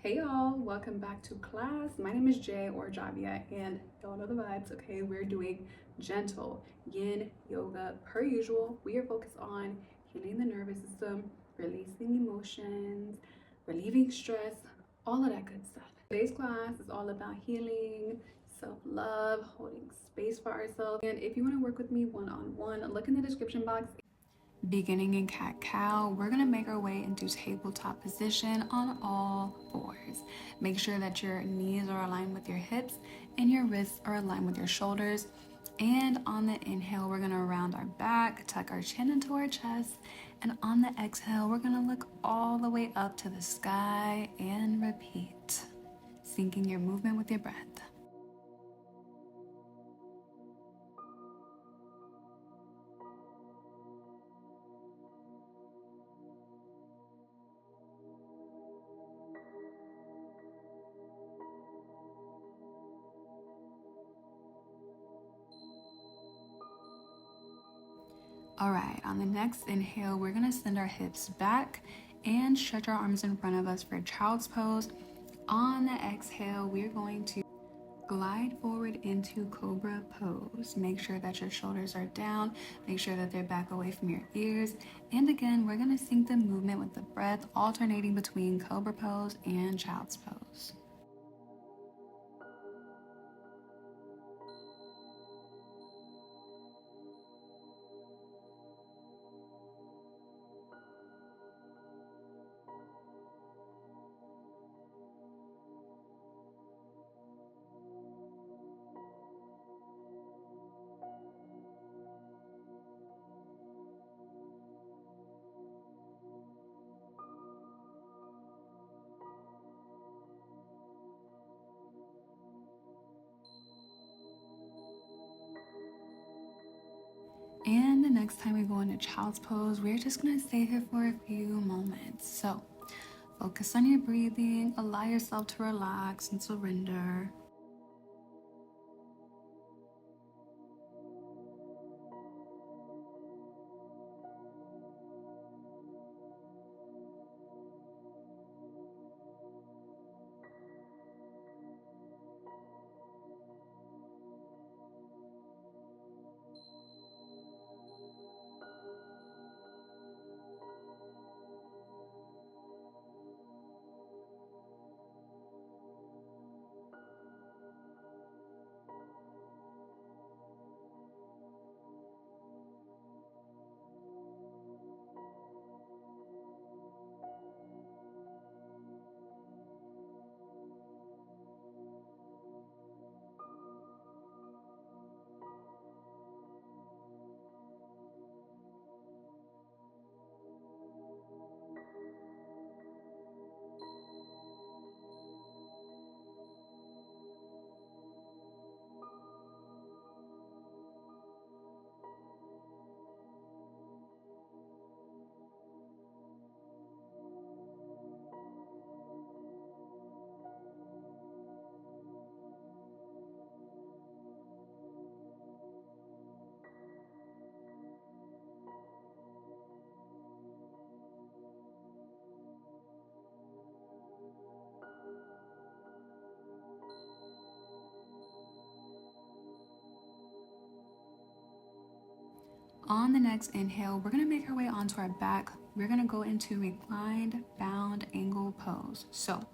Hey y'all, welcome back to class. My name is Jay or Javia, and y'all know the vibes, okay? We're doing gentle yin yoga per usual. We are focused on healing the nervous system, releasing emotions, relieving stress, all of that good stuff. Today's class is all about healing, self love, holding space for ourselves. And if you want to work with me one on one, look in the description box. Beginning in cat cow, we're gonna make our way into tabletop position on all fours. Make sure that your knees are aligned with your hips and your wrists are aligned with your shoulders. And on the inhale, we're gonna round our back, tuck our chin into our chest. And on the exhale, we're gonna look all the way up to the sky and repeat, syncing your movement with your breath. All right, on the next inhale, we're gonna send our hips back and stretch our arms in front of us for child's pose. On the exhale, we're going to glide forward into cobra pose. Make sure that your shoulders are down, make sure that they're back away from your ears. And again, we're gonna sync the movement with the breath, alternating between cobra pose and child's pose. And the next time we go into child's pose, we're just gonna stay here for a few moments. So focus on your breathing, allow yourself to relax and surrender. On the next inhale, we're gonna make our way onto our back. We're gonna go into reclined bound angle pose. So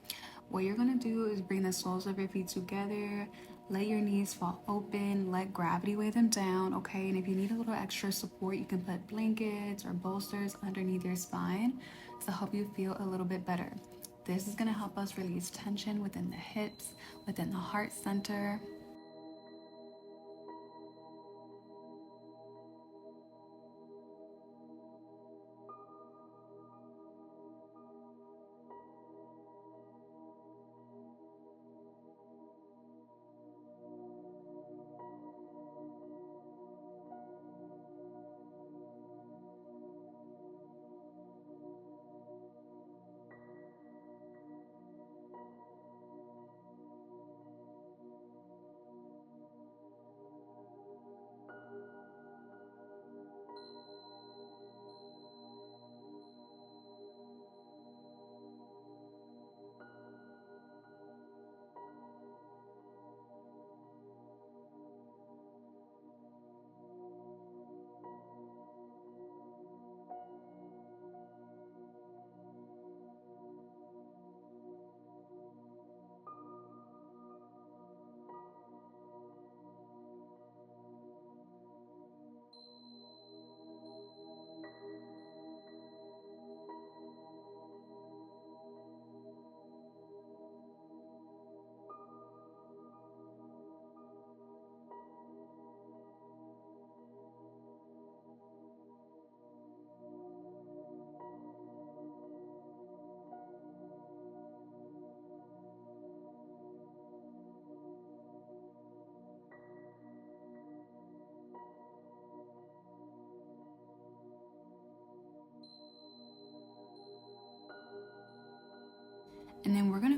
what you're gonna do is bring the soles of your feet together, let your knees fall open, let gravity weigh them down, okay? And if you need a little extra support, you can put blankets or bolsters underneath your spine to help you feel a little bit better. This is gonna help us release tension within the hips, within the heart center.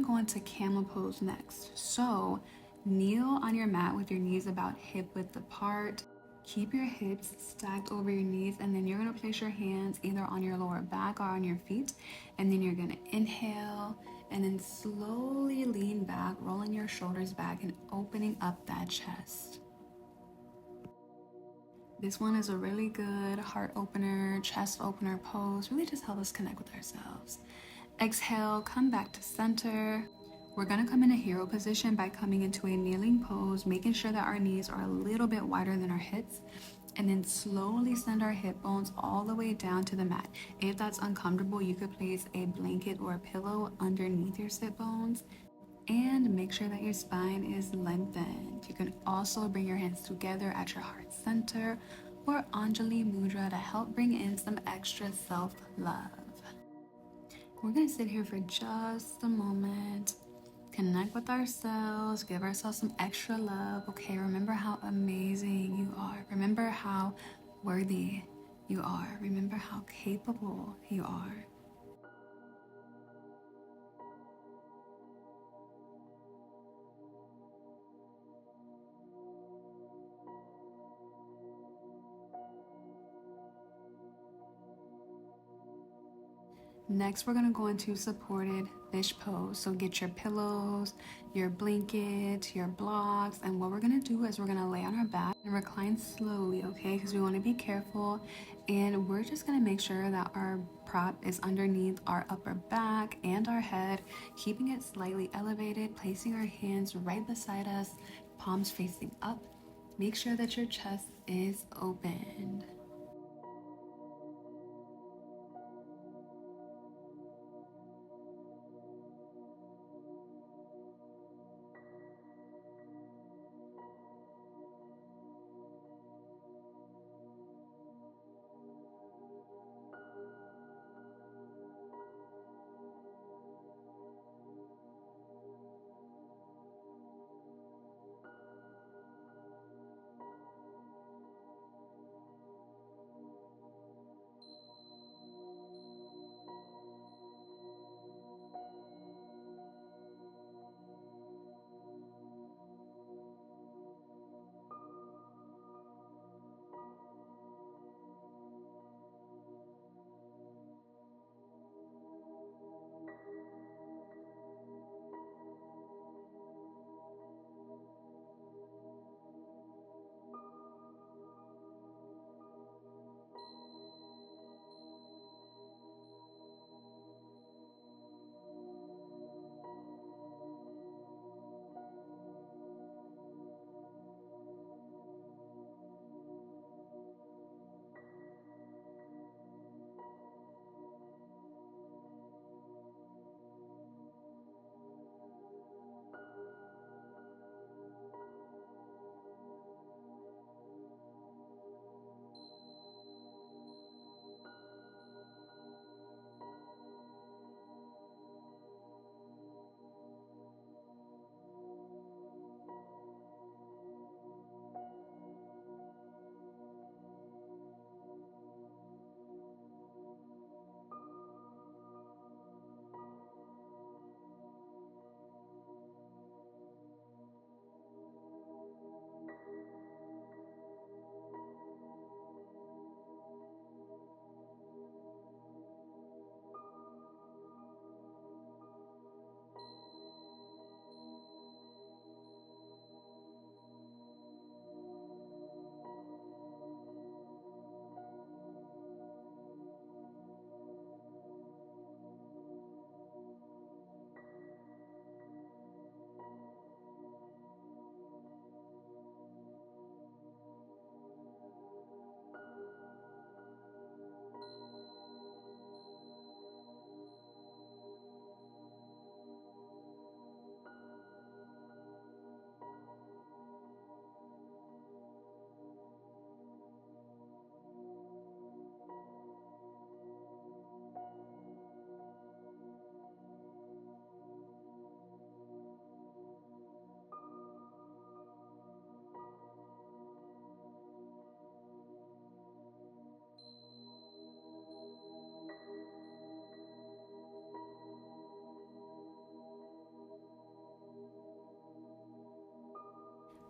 go into camel pose next. So kneel on your mat with your knees about hip width apart. Keep your hips stacked over your knees, and then you're gonna place your hands either on your lower back or on your feet. And then you're gonna inhale and then slowly lean back, rolling your shoulders back and opening up that chest. This one is a really good heart opener, chest opener pose. Really just help us connect with ourselves. Exhale, come back to center. We're gonna come in a hero position by coming into a kneeling pose, making sure that our knees are a little bit wider than our hips, and then slowly send our hip bones all the way down to the mat. If that's uncomfortable, you could place a blanket or a pillow underneath your sit bones, and make sure that your spine is lengthened. You can also bring your hands together at your heart center or Anjali Mudra to help bring in some extra self-love. We're gonna sit here for just a moment, connect with ourselves, give ourselves some extra love. Okay, remember how amazing you are. Remember how worthy you are. Remember how capable you are. Next, we're gonna go into supported fish pose. So get your pillows, your blanket, your blocks, and what we're gonna do is we're gonna lay on our back and recline slowly, okay? Because we wanna be careful, and we're just gonna make sure that our prop is underneath our upper back and our head, keeping it slightly elevated, placing our hands right beside us, palms facing up. Make sure that your chest is opened.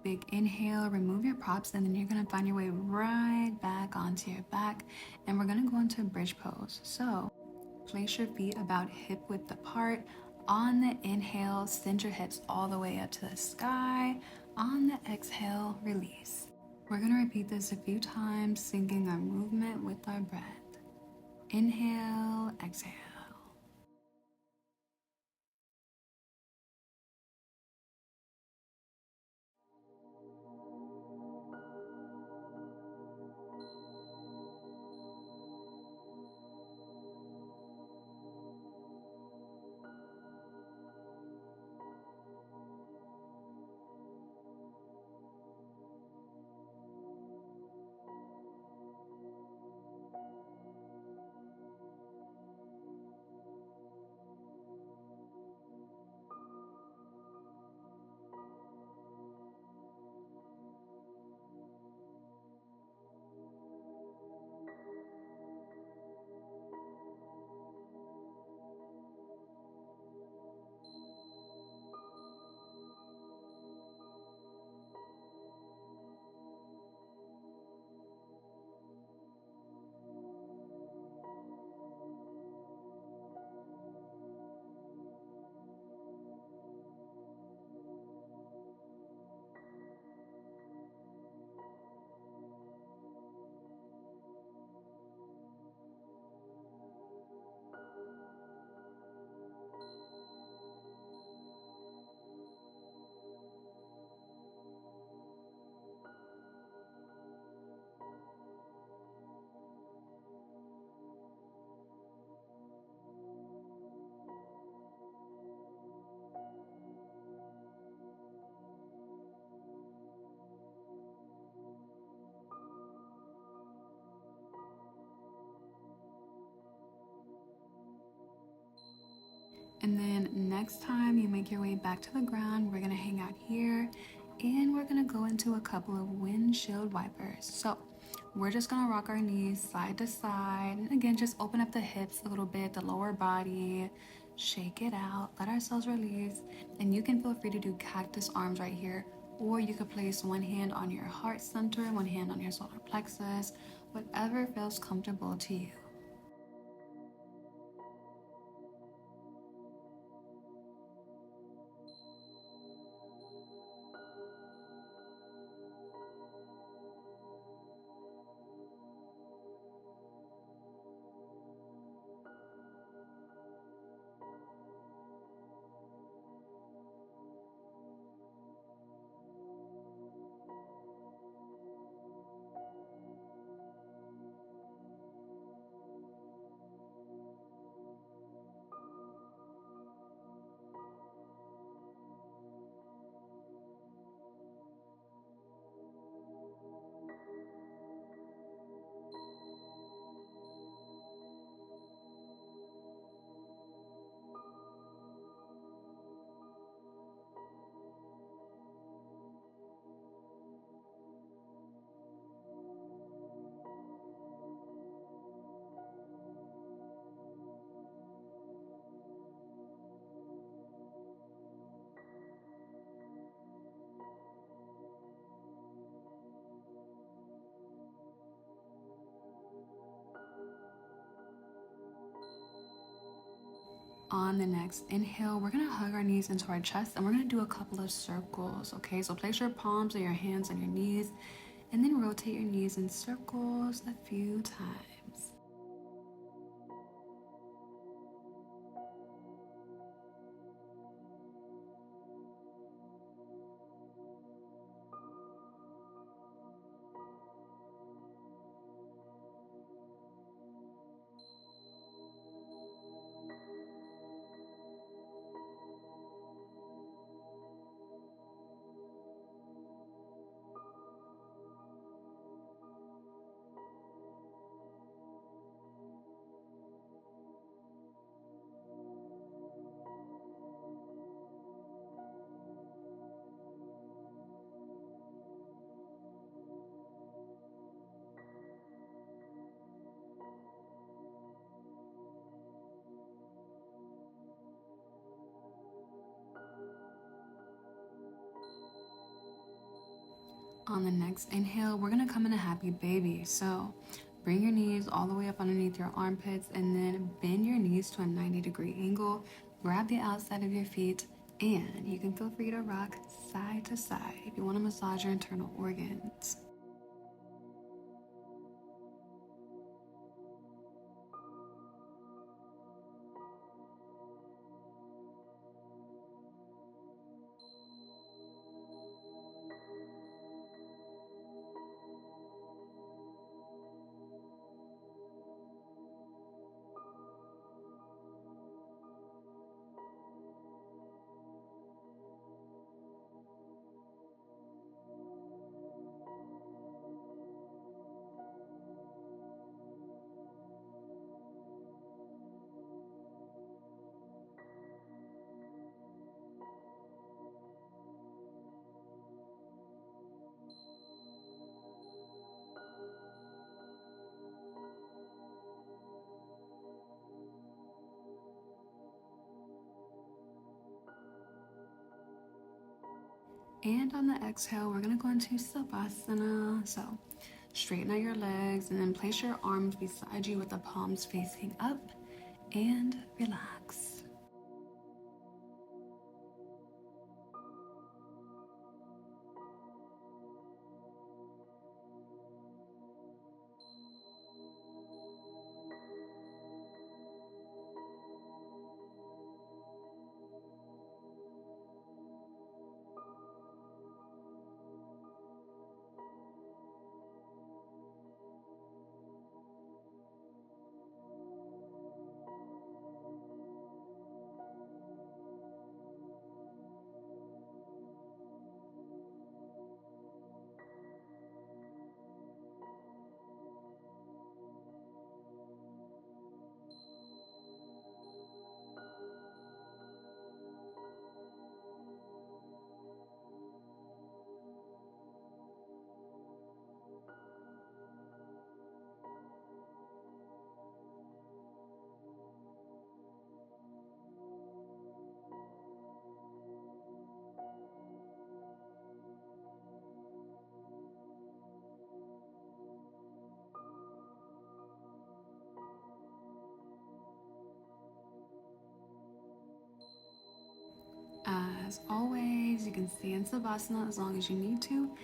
big inhale, remove your props, and then you're gonna find your way right back onto your back. And we're gonna go into bridge pose. So place your feet about hip width apart. On the inhale, send your hips all the way up to the sky. On the exhale, release. We're gonna repeat this a few times, syncing our movement with our breath. Inhale, exhale. And then next time you make your way back to the ground, we're gonna hang out here and we're gonna go into a couple of windshield wipers. So we're just gonna rock our knees side to side. And again, just open up the hips a little bit, the lower body, shake it out, let ourselves release. And you can feel free to do cactus arms right here, or you could place one hand on your heart center, one hand on your solar plexus, whatever feels comfortable to you. On the next inhale, we're gonna hug our knees into our chest and we're gonna do a couple of circles, okay? So place your palms or your hands on your knees and then rotate your knees in circles a few times. On the next inhale, we're gonna come in a happy baby. So bring your knees all the way up underneath your armpits and then bend your knees to a 90-degree angle. Grab the outside of your feet and you can feel free to rock side to side if you want to massage your internal organs. And on the exhale, we're gonna go into Savasana. So straighten out your legs and then place your arms beside you with the palms facing up and relax. As always, you can stay in Savasana as long as you need to.